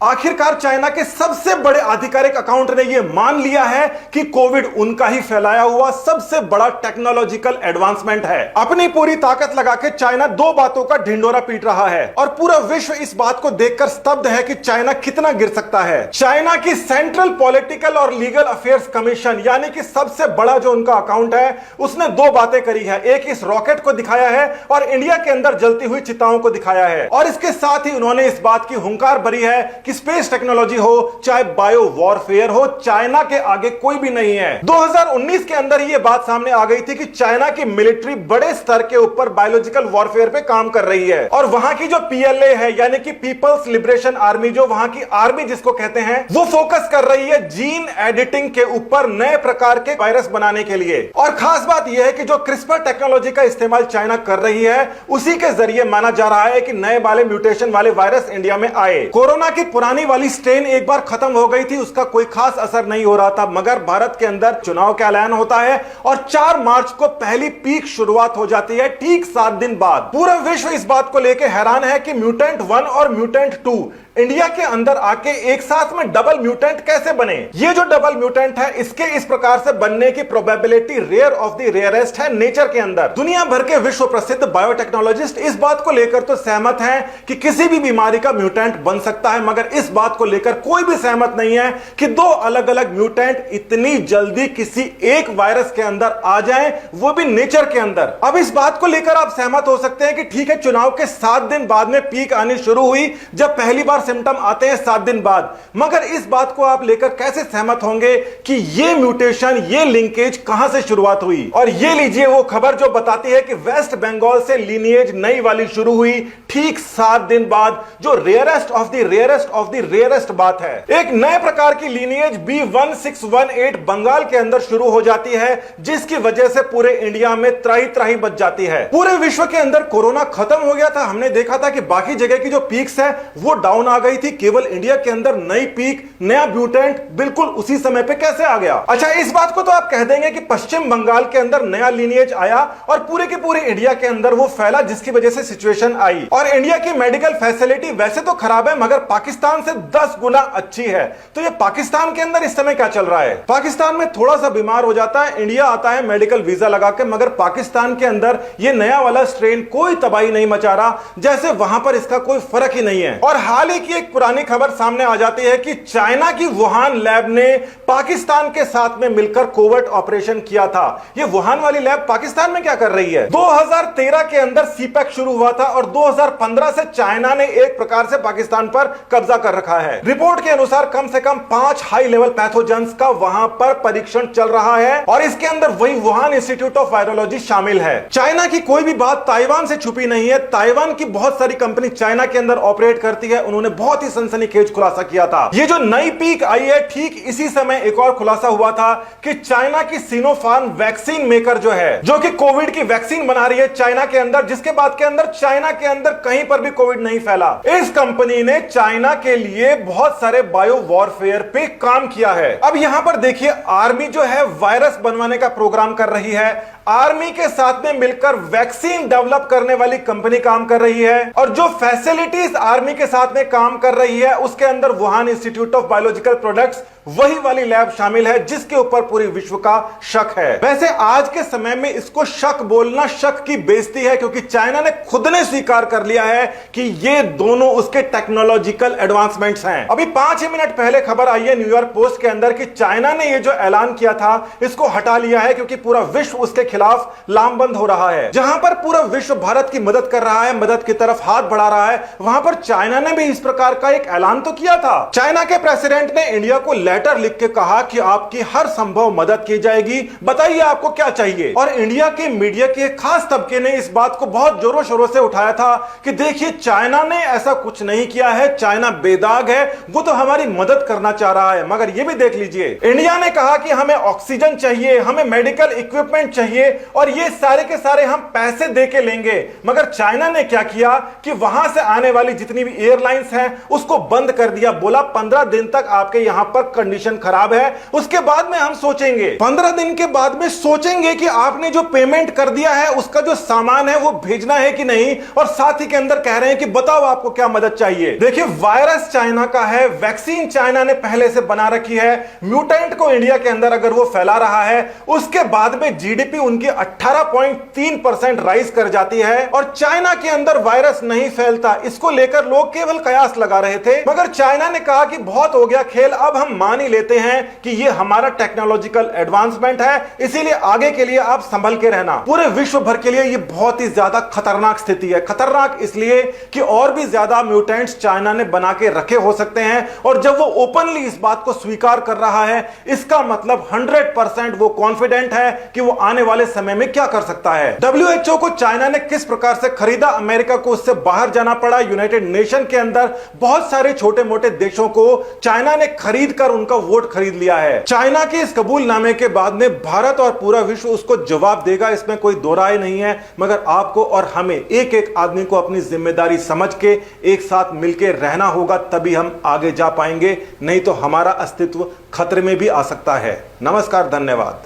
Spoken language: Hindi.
आखिरकार चाइना के सबसे बड़े आधिकारिक अकाउंट ने यह मान लिया है कि कोविड उनका ही फैलाया हुआ सबसे बड़ा टेक्नोलॉजिकल एडवांसमेंट है। अपनी पूरी ताकत लगा के चाइना दो बातों का ढिंडोरा पीट रहा है और पूरा विश्व इस बात को देखकर स्तब्ध है कि चाइना कितना गिर सकता है। चाइना की सेंट्रल पॉलिटिकल और लीगल अफेयर्स कमीशन यानी कि सबसे बड़ा जो उनका अकाउंट है, उसने दो बातें करी है। एक इस रॉकेट को दिखाया है और इंडिया के अंदर जलती हुई चिताओं को दिखाया है, और इसके साथ ही उन्होंने इस बात की हुंकार भरी है कि स्पेस टेक्नोलॉजी हो चाहे बायो वॉरफेयर हो, चाइना के आगे कोई भी नहीं है। 2019 के अंदर ये बात सामने आ गई थी कि चाइना की मिलिट्री बड़े स्तर के ऊपर बायोलॉजिकल वॉरफेयर पे काम कर रही है और वहां की जो पीएलए है यानी कि पीपल्स लिबरेशन आर्मी, जो वहां की आर्मी जिसको कहते हैं, वो फोकस कर रही है जीन एडिटिंग के ऊपर नए प्रकार के वायरस बनाने के लिए। और खास बात यह है कि जो क्रिस्पर टेक्नोलॉजी का इस्तेमाल चाइना कर रही है, उसी के जरिए माना जा रहा है कि नए वाले म्यूटेशन वाले वायरस इंडिया में आए। कोरोना की पुरानी वाली स्ट्रेन एक बार खत्म हो गई थी, उसका कोई खास असर नहीं हो रहा था, मगर भारत के अंदर चुनाव का ऐलान होता है और 4 मार्च को पहली पीक शुरुआत हो जाती है, ठीक 7 दिन बाद। पूरा विश्व इस बात को लेकर हैरान है कि म्यूटेंट 1 और म्यूटेंट 2 इंडिया के अंदर आके एक साथ में डबल म्यूटेंट कैसे बने। ये जो डबल म्यूटेंट है, इसके इस प्रकार से बनने की probability rare of the rarest है नेचर के अंदर। दुनिया भर के विश्व प्रसिद्ध बायोटेक्नोलॉजिस्ट इस बात को लेकर तो सहमत हैं कि किसी भी बीमारी का म्यूटेंट बन सकता है, मगर इस बात को लेकर कोई भी सहमत नहीं है कि दो अलग अलग म्यूटेंट इतनी जल्दी किसी एक वायरस के अंदर आ जाएं, वो भी नेचर के अंदर। अब इस बात को लेकर आप सहमत हो सकते हैं कि ठीक है, चुनाव के 7 दिन बाद में पीक आनी शुरू हुई, जब पहली बार सिम्टम आते हैं 7 दिन बाद, मगर इस बात को आप लेकर कैसे सहमत होंगे कि ये म्यूटेशन, ये लिंकेज कहां से शुरुआत हुई। और ये लीजिए वो खबर जो बताती है कि वेस्ट बंगाल से लीनिएज नई वाली शुरू हुई ठीक 7 दिन बाद, जो rarest of the rarest of the rarest बात है। एक नए प्रकार की लीनिएज B1618 बंगाल के अंदर शुरू हो जाती है, जिसकी वजह से पूरे इंडिया में त्राही त्राही बच जाती है। पूरे विश्व के अंदर कोरोना खत्म हो गया था, हमने देखा था कि बाकी जगह की जो पीक्स है वो डाउन आ गई थी, केवल इंडिया के अंदर नई पीक, नया म्यूटेंट बिल्कुल उसी समय पे कैसे आ गया। अच्छा, इस बात को तो आप कह देंगे कि पश्चिम बंगाल के अंदर नया लीनिएज आया और पूरे के पूरे इंडिया के अंदर वो फैला, जिसकी वजह से सिचुएशन आई। और इंडिया की मेडिकल फैसिलिटी वैसे तो खराब है, मगर पाकिस्तान से 10 गुना अच्छी है। तो ये पाकिस्तान के अंदर इस समय क्या चल रहा है? पाकिस्तान में थोड़ा सा बीमार हो जाता है, इंडिया आता है मेडिकल वीजा लगा के, मगर पाकिस्तान के अंदर ये नया वाला स्ट्रेन कोई तबाही नहीं मचा रहा, जैसे वहां पर इसका कोई फर्क ही नहीं है। और हाल ही की एक पुरानी खबर सामने आ जाती है कि चाइना की वुहान लैब ने पाकिस्तान के साथ में मिलकर कोविड ऑपरेशन किया था। ये वुहान वाली लैब पाकिस्तान में क्या कर रही है? 2013 के अंदर सीपैक शुरू हुआ था और 2015 से चाइना ने एक प्रकार से पाकिस्तान पर कब्जा कर रखा है। रिपोर्ट के अनुसार कम से कम 5 हाई लेवल पैथोजेंस का वहां पर परीक्षण चल रहा है और इसके अंदर वही वुहान इंस्टीट्यूट ऑफ वायरोलॉजी शामिल है। चाइना की कोई भी बात ताइवान से छुपी नहीं है। ताइवान की बहुत सारी कंपनी चाइना के अंदर ऑपरेट करती है, उन्होंने बहुत ही सनसनीखेज खुलासा किया था। ये जो नई पीक आई है, ठीक इसी समय एक और खुलासा हुआ था कि चाइना की सिनोफार्म वैक्सीन मेकर जो है, जो कि कोविड की वैक्सीन बना रही है चाइना के अंदर, जिसके बाद के अंदर चाइना के अंदर कहीं पर भी कोविड नहीं फैला। इस कंपनी ने चाइना के लिए बहुत सारे बायो वॉरफेयर पे काम किया है। अब यहां पर देखिए, आर्मी जो है वायरस बनवाने का प्रोग्राम कर रही है, आर्मी के साथ में मिलकर वैक्सीन डेवलप करने वाली कंपनी काम कर रही है, और जो फैसिलिटीज आर्मी के साथ में काम कर रही है उसके अंदर Wuhan institute of biological products, वही वाली लैब शामिल है जिसके ऊपर पूरी विश्व का शक है। वैसे आज के समय में इसको शक बोलना शक की बेइज्जती है, क्योंकि चाइना ने खुद ने स्वीकार कर लिया है कि ये दोनों उसके टेक्नोलॉजिकल एडवांसमेंट्स हैं। अभी 5 ही मिनट पहले खबर आई है न्यूयॉर्क पोस्ट के अंदर कि चाइना ने ये जो ऐलान किया था इसको हटा लिया है, क्योंकि पूरा विश्व उसके खिलाफ लामबंद हो रहा है। जहां पर पूरा विश्व भारत की मदद कर रहा है, मदद की तरफ हाथ बढ़ा रहा है, वहां पर चाइना ने भी इस प्रकार का एक ऐलान तो किया था। चाइना के प्रेसिडेंट ने इंडिया को लेटर लिख के कहा कि आपकी हर संभव मदद की जाएगी, बताइए आपको क्या चाहिए। और इंडिया के मीडिया के खास तबके ने इस बात को बहुत जोरों शोरों से उठाया था कि देखिए, चाइना ने ऐसा कुछ नहीं किया है, चाइना बेदाग है, वो तो हमारी मदद करना चाह रहा है। मगर ये भी देख लीजिए, इंडिया ने कहा कि हमें ऑक्सीजन चाहिए, हमें मेडिकल इक्विपमेंट चाहिए, लेंगे और ये सारे के सारे हम पैसे दे के लेंगे। मगर चाइना ने क्या किया कि वहां से आने वाली जितनी भी एयरलाइंस हैं उसको बंद कर दिया। बोला 15 दिन तक आपके यहां पर कंडीशन खराब है, उसके बाद में हम सोचेंगे। 15 दिन के बाद में सोचेंगे कि आपने जो पेमेंट कर दिया है उसका जो सामान है वो भेजना है कि नहीं, और साथ ही के अंदर कह रहे हैं कि बताओ आपको क्या मदद चाहिए। देखिए, वायरस चाइना का है, वैक्सीन चाइना ने पहले से बना रखी है, म्यूटेंट को इंडिया के अंदर अगर वो फैला रहा है उसके बाद में जीडीपी उनकी 18.3% राइज कर जाती है और चाइना के अंदर वायरस नहीं फैलता। इसको लेकर लोग केवल कयास लगा रहे थे, मगर चाइना ने कहा कि बहुत हो गया खेल, अब हम मान ही लेते हैं कि ये हमारा टेक्नोलॉजिकल एडवांसमेंट है, इसीलिए आगे के लिए आप संभल के रहना। पूरे विश्व भर के लिए ये बहुत ही ज्यादा खतरनाक स्थिति है। खतरनाक इसलिए कि और भी ज्यादा म्यूटेंट्स चाइना ने बना के रखे हो सकते हैं, और जब वो ओपनली इस बात को स्वीकार कर रहा है इसका मतलब 100% वो कॉन्फिडेंट है कि वो आने वाले समय में क्या कर सकता है। WHO को चाइना ने किस प्रकार से खरीदा, अमेरिका को उससे बाहर जाना पड़ा, यूनाइटेड नेशन के अंदर बहुत सारे छोटे मोटे देशों को चाइना ने खरीद कर उनका वोट खरीद लिया है। चाइना के इस कबूलनामे के बाद में भारत और पूरा विश्व उसको जवाब देगा, इसमें कोई दो राय नहीं है। मगर आपको और हमें एक एक आदमी को अपनी जिम्मेदारी समझ के एक साथ मिलकर रहना होगा, तभी हम आगे जा पाएंगे, नहीं तो हमारा अस्तित्व खतरे में भी आ सकता है। नमस्कार, धन्यवाद।